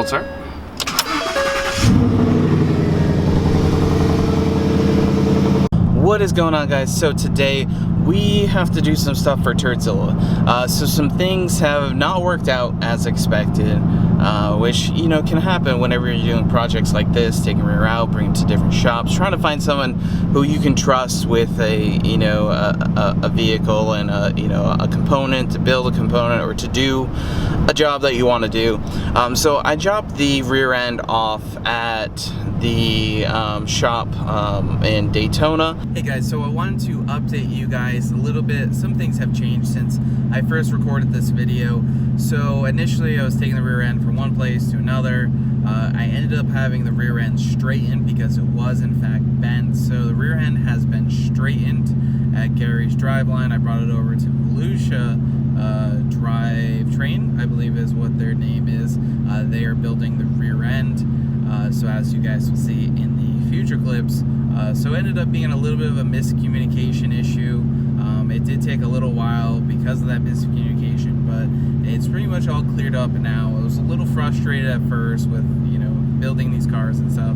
Cold start. What is going on, guys? So today we have to do some stuff for Turdzilla. So some things have not worked out as expected, which, you know, can happen whenever you're doing projects like this, taking rear out, bringing to different shops, trying to find someone who you can trust with a, you know, a vehicle and a component, to build a component or to do a job that you want to do. So I dropped the rear end off at the shop in Daytona. Hey guys, so I wanted to update you guys a little bit. Some things have changed since I first recorded this video. So initially I was taking the rear end from one place to another. I ended up having the rear end straightened because it was in fact bent. So the rear end has been straightened at Gary's Driveline. I brought it over to Volusia Drivetrain, I believe is what their name is. They are building the rear end. So as you guys will see in the future clips, so it ended up being a little bit of a miscommunication issue. It did take a little while because of that miscommunication, but it's pretty much all cleared up now. I was a little frustrated at first with, you know, building these cars and stuff.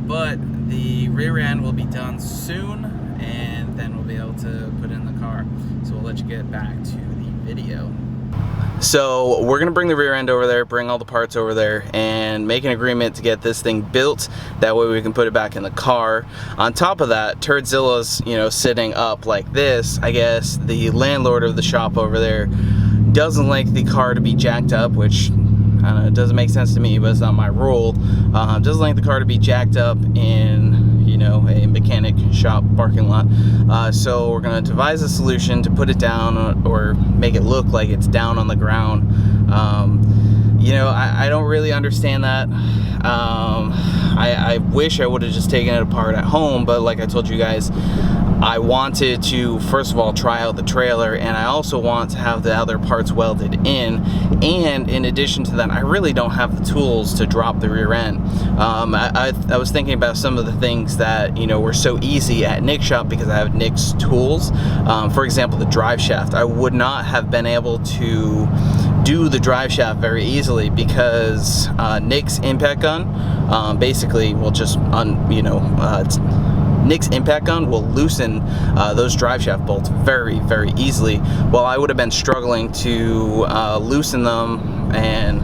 But the rear end will be done soon, and then we'll be able to put in the car. So we'll let you get back to the video. So we're gonna bring the rear end over there, bring all the parts over there, and make an agreement to get this thing built. That way we can put it back in the car. On top of that, Turdzilla's, you know, sitting up like this. I guess the landlord of the shop over there doesn't like the car to be jacked up, which I don't know, it doesn't make sense to me, but it's not my rule. Doesn't like the car to be jacked up in, you know, a mechanic shop parking lot. So we're gonna devise a solution to put it down or make it look like it's down on the ground. You know, I don't really understand that. I wish I would have just taken it apart at home, but like I told you guys, I wanted to first of all try out the trailer, and I also want to have the other parts welded in. And in addition to that, I really don't have the tools to drop the rear end. I was thinking about some of the things that, you know, were so easy at Nick's shop because I have Nick's tools. For example, the drive shaft. I would not have been able to do the drive shaft very easily because Nick's impact gun basically will just Nick's impact gun will loosen those drive shaft bolts very, very easily. Well, I would have been struggling to loosen them, and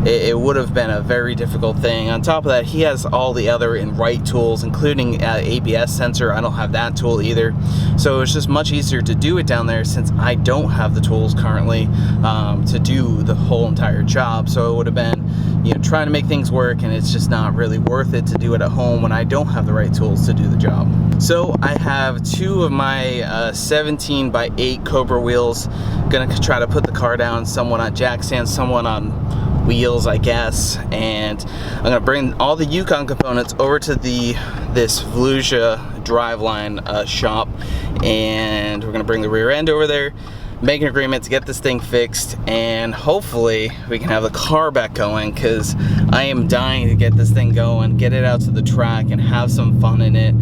it would have been a very difficult thing. On top of that, he has all the other right tools, including ABS sensor. I don't have that tool either. So it's just much easier to do it down there since I don't have the tools currently to do the whole entire job. So it would have been, you know, trying to make things work, and it's just not really worth it to do it at home when I don't have the right tools to do the job. So I have two of my 17x8 Cobra wheels. Gonna try to put the car down, somewhat on jack stands, somewhat on wheels, I guess, and I'm gonna bring all the Yukon components over to this Volusia Driveline shop, and we're gonna bring the rear end over there, make an agreement to get this thing fixed, and hopefully we can have the car back going, because I am dying to get this thing going, get it out to the track and have some fun in it.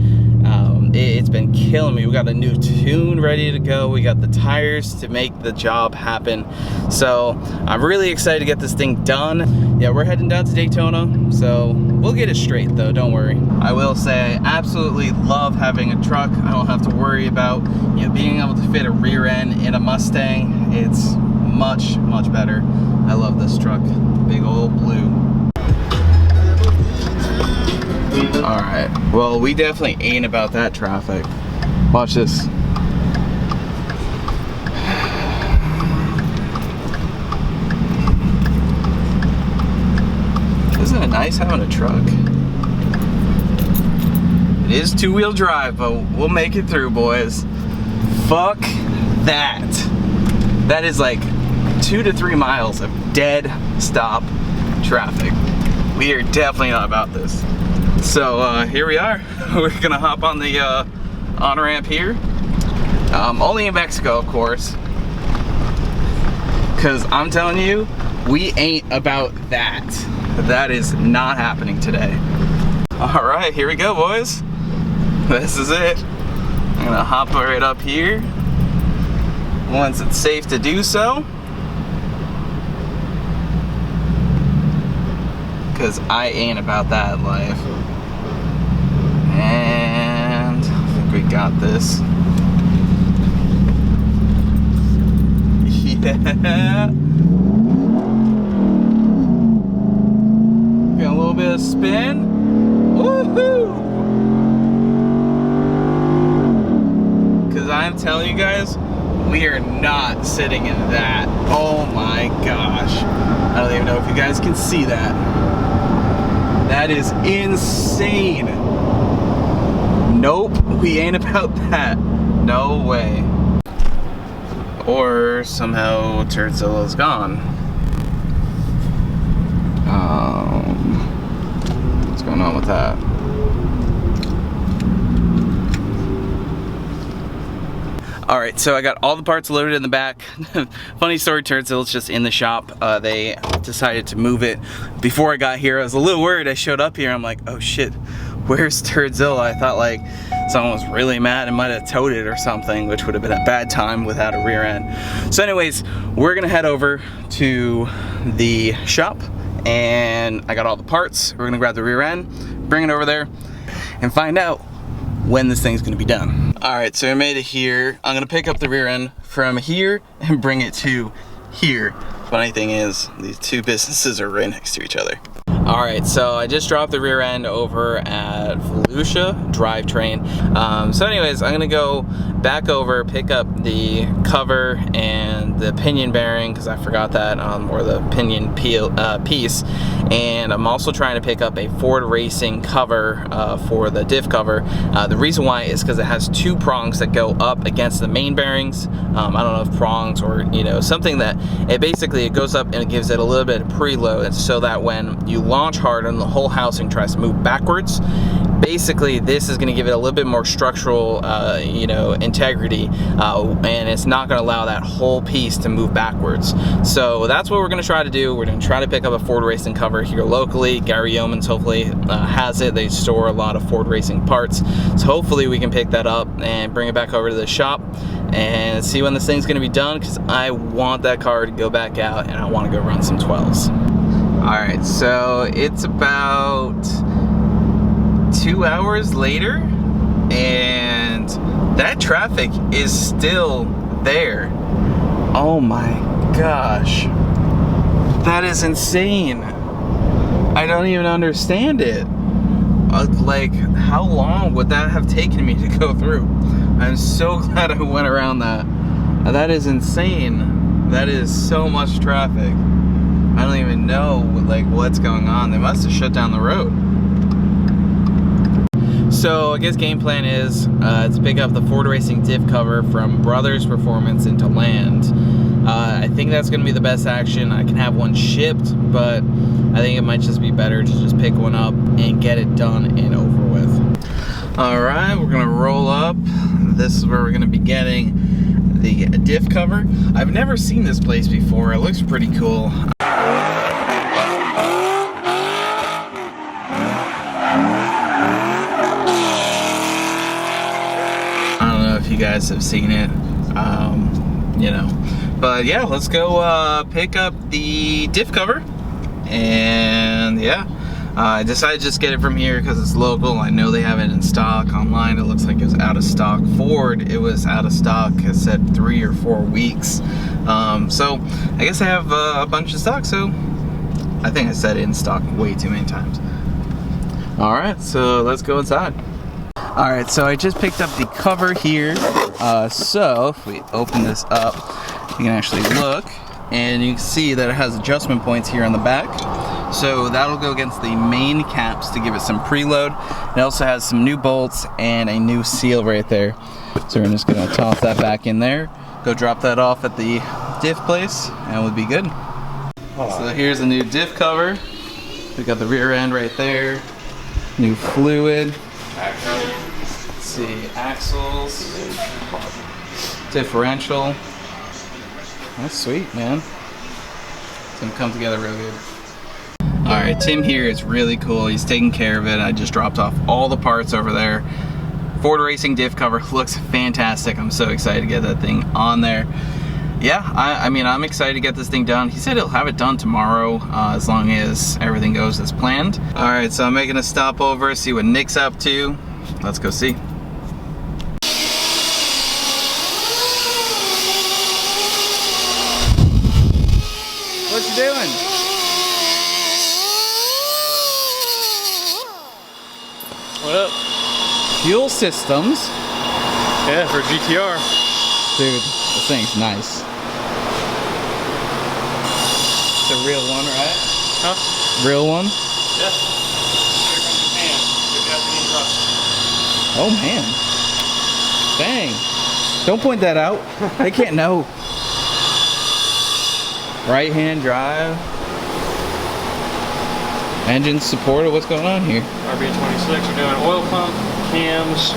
It's been killing me. We got a new tune ready to go. We got the tires to make the job happen. So I'm really excited to get this thing done. Yeah, we're heading down to Daytona, so we'll get it straight though, don't worry. I will say I absolutely love having a truck. I don't have to worry about, you know, being able to fit a rear end in a Mustang. It's much, much better. I love this truck. Big old blue. Alright, well, we definitely ain't about that traffic. Watch this. Isn't it nice having a truck? It is two-wheel drive, but we'll make it through, boys. Fuck that. That is like 2 to 3 miles of dead stop traffic. We are definitely not about this. So here we are. We're gonna hop on the on-ramp here. Only in Mexico, of course. Because I'm telling you, we ain't about that. That is not happening today. Alright, here we go, boys. This is it. I'm gonna hop right up here once it's safe to do so. because I ain't about that life. And I think we got this. Yeah. Got a little bit of spin. Woohoo! Because I'm telling you guys, we are not sitting in that. Oh my gosh. I don't even know if you guys can see that. That is insane. Nope, we ain't about that. No way. Or somehow Turdzilla's gone. What's going on with that? Alright, so I got all the parts loaded in the back. Funny story, Turdzilla's just in the shop. They decided to move it. Before I got here, I was a little worried. I showed up here, I'm like, oh shit, where's Turdzilla? I thought like someone was really mad and might have towed it or something, which would have been a bad time without a rear end. So anyways, we're gonna head over to the shop and I got all the parts. We're gonna grab the rear end, bring it over there, and find out when this thing's gonna be done. All right, so I made it here. I'm gonna pick up the rear end from here and bring it to here. Funny thing is, these two businesses are right next to each other. All right, so I just dropped the rear end over at Volusia Drivetrain. So anyways, I'm gonna go back over, pick up the cover and the pinion bearing, because I forgot that, or the pinion piece. And I'm also trying to pick up a Ford Racing cover for the diff cover. The reason why is because it has two prongs that go up against the main bearings. I don't know if prongs or, you know, something that it basically goes up and it gives it a little bit of preload, so that when you launch hard and the whole housing tries to move backwards, basically this is going to give it a little bit more structural you know, integrity, and it's not going to allow that whole piece to move backwards. So that's what we're going to try to do. We're going to try to pick up a Ford Racing cover here locally. Gary Yeomans hopefully has it. They store a lot of Ford Racing parts, so hopefully we can pick that up and bring it back over to the shop and see when this thing's going to be done, because I want that car to go back out and I want to go run some 12s. Alright, so it's about 2 hours later and that traffic is still there. Oh my gosh, that is insane. I don't even understand it. Like, how long would that have taken me to go through? I'm so glad I went around that. That is insane. That is so much traffic. I don't even know like what's going on. They must have shut down the road. So I guess game plan is to pick up the Ford Racing diff cover from Brothers Performance into Land. I think that's going to be the best action. I can have one shipped, but I think it might just be better to just pick one up and get it done and over with. Alright, we're going to roll up. This is where we're going to be getting the diff cover. I've never seen this place before. It looks pretty cool. You guys have seen it, you know, but yeah, let's go pick up the diff cover. And yeah, I decided to just get it from here because it's local. I know they have it in stock. Online it looks like it was out of stock. Ford, it was out of stock. It said 3 or 4 weeks. So I guess I have a bunch of stock, so I think I said in stock way too many times. Alright, so let's go inside. Alright, so I just picked up the cover here. So if we open this up, you can actually look and you can see that it has adjustment points here on the back. So that'll go against the main caps to give it some preload. It also has some new bolts and a new seal right there. So we're just gonna toss that back in there, go drop that off at the diff place, and we'll be good. So here's a new diff cover. We got the rear end right there, new fluid. Let's see, axles, differential. That's sweet, man. It's gonna come together real good. Alright, Tim here is really cool. He's taking care of it. I just dropped off all the parts over there. Ford Racing diff cover looks fantastic. I'm so excited to get that thing on there. yeah, I mean, I'm excited to get this thing done. He said he'll have it done tomorrow, as long as everything goes as planned. All right, so I'm making a stop over, see what Nick's up to. Let's go see. What you doing? What up? Fuel systems. Yeah, for GTR. Dude, this thing's nice. It's a real one, right? Huh? Real one? Yeah. Here from Japan. Good Japanese rust. Oh man. Dang. Don't point that out. They can't know. Right hand drive. Engine supported. What's going on here? RB26. We're doing oil pump, cams,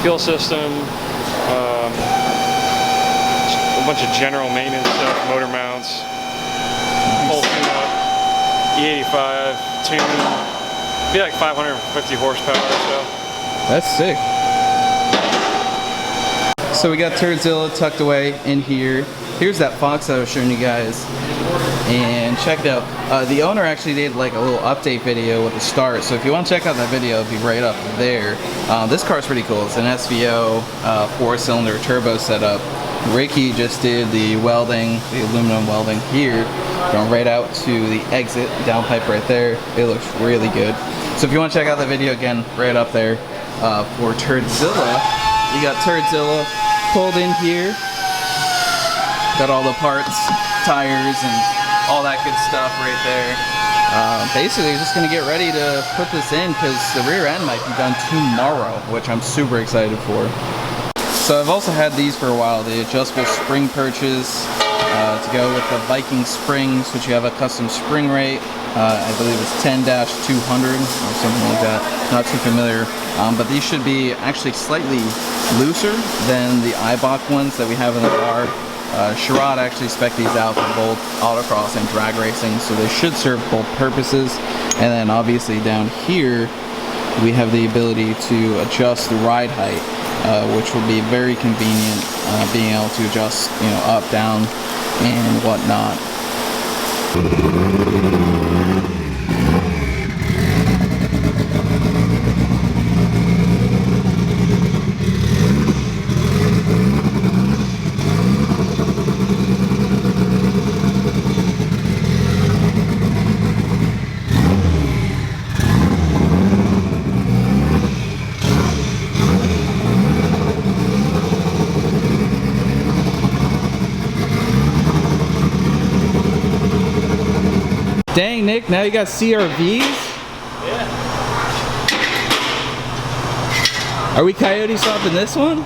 fuel system, a bunch of general maintenance stuff, motor mounts, whole tune-up, E85, tune. Be like 550 horsepower or so. That's sick. So we got Turdzilla tucked away in here. Here's that Fox that I was showing you guys. And check it out. The owner actually did like a little update video with the start. So if you want to check out that video, it'll be right up there. This car's pretty cool. It's an SVO 4-cylinder turbo setup. Ricky just did the welding, the aluminum welding here. Going right out to the exit, downpipe right there. It looks really good. So if you want to check out that video, again, right up there. For Turdzilla, you got Turdzilla pulled in here. Got all the parts, tires, and all that good stuff right there. Basically, just gonna get ready to put this in because the rear end might be done tomorrow, which I'm super excited for. So I've also had these for a while, the adjustable spring perches to go with the Viking springs, which you have a custom spring rate. I believe it's 10-200 or something like that. Not too familiar, but these should be actually slightly looser than the Eibach ones that we have in the car. Sherrod actually spec'd these out for both autocross and drag racing, so they should serve both purposes. And then obviously down here we have the ability to adjust the ride height, which will be very convenient, being able to adjust, you know, up, down, and whatnot. Dang, Nick, now you got CRVs? Yeah. Are we coyote swapping this one?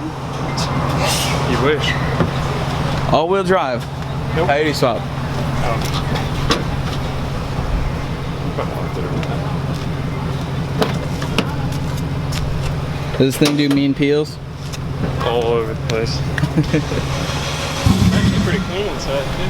You wish. All-wheel drive. Nope. Coyote swap. Does this thing do mean peels? All over the place. Actually pretty clean inside too.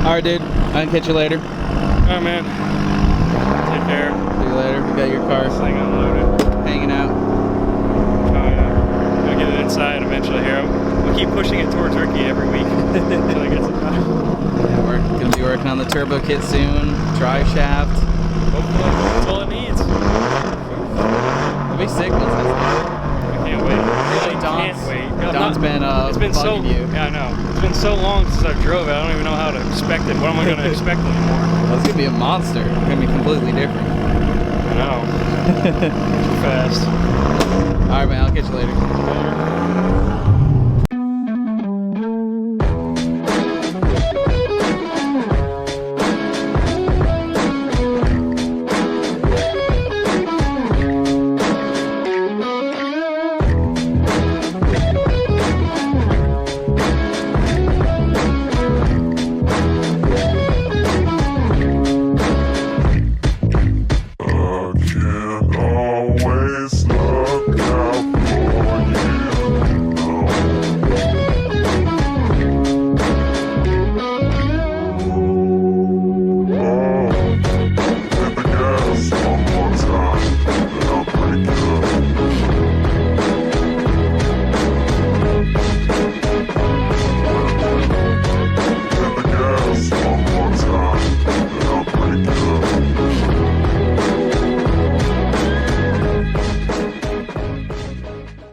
Alright, dude. I'll catch you later. Alright, man. Take care. See you later. We got your car. This thing unloaded. Hanging out. Oh, yeah. Gotta get it inside eventually here. We'll keep pushing it towards Ricky every week until it gets it done. Yeah, we're gonna be working on the turbo kit soon. Drive shaft. Hopefully, that's all it needs. It'll be sick once that's done. I can't wait. Really Don's, can't wait. Don's been it's been so bugging you. Yeah, I know. It's been so long since I drove it. I don't even know how to expect it. What am I going to expect anymore? Well, it's gonna be a monster. It's gonna be completely different. I know. Too fast. Alright, man. I'll catch you later.